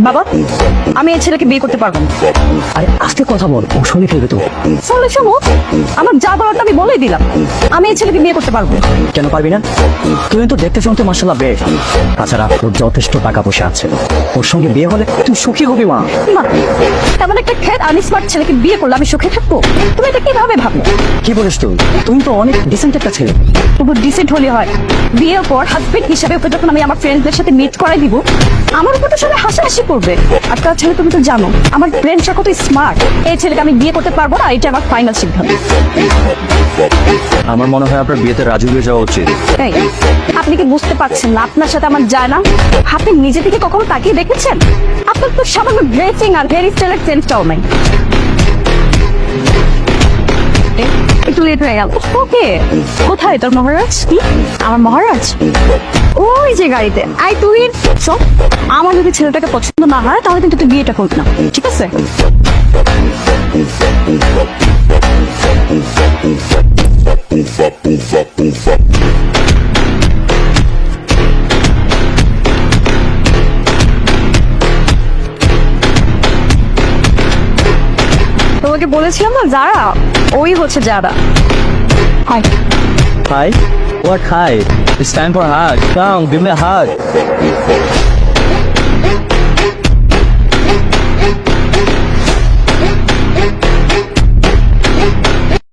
বাবা, আমি এই ছেলেকে বিয়ে করতে পারবো না। আরে আজকে কথা বল, ও শুনে ফেলবে তো। চলে শোনো, আমার যা বলারটা আমি বলেই দিলাম। আমি এই ছেলেকে বিয়ে করতে পারবো না। কেন পারবি না? তুই তো দেখতে শুনতে মাশাআল্লাহ বেশ। তাছাড়া ওর যথেষ্ট টাকা পয়সা আছে, ওর সঙ্গে বিয়ে হলে তুই সুখী হবি মা। না, তেমন একটা খ্যাত আনস্মার্ট ছেলেকে বিয়ে করলে আমি সুখে থাকবো? তুমি এটা কিভাবে ভাবো? কি বলিস তুই? তুমি তো অনেক ডিসেন্ট একটা ছেলে। তবু ডিসেন্ট হলে হয়। বিয়ের পর হাজবেন্ড হিসেবে ওকে যখন আমি আমার ফ্রেন্ডদের সাথে মিট করাই দিব, আমার উপর তো সবাই হাসাহাসি করবে। আর তাছাড়া তুমি তো জানো আমার ফ্রেন্ডরা কত স্মার্ট। এই ছেলেকে আমি বিয়ে করতে পারবো না, এটা আমার ফাইনাল সিদ্ধান্ত। আমার মনে হয় আপনার বিয়েতে রাজু হয়ে যাওয়া উচিত। এই, আপনি কি বুঝতে পারছেন না আপনার সাথে আমার যায় না? আপনি নিজে থেকে কখনো তাকিয়ে দেখেছেন? আপনার তো সামান্য ড্রেসিং আর হেয়ার স্টাইলের সেন্সটাও নাই। একটু লেট হয়ে গেল। ওকে, কোথায় তোর মহারাজ? আমার মহারাজ ওই যে গাড়িতে। আই তুই সব, আমার যদি ছেলেটাকে পছন্দ না হয় তাহলে কিন্তু তুই বিয়েটা করবি না, ঠিক আছে? তোমাকে বলেছিলাম না যারা, ওই হচ্ছে যারা। High. Hi, what hi? It's time for a hug. Come, give me a hug.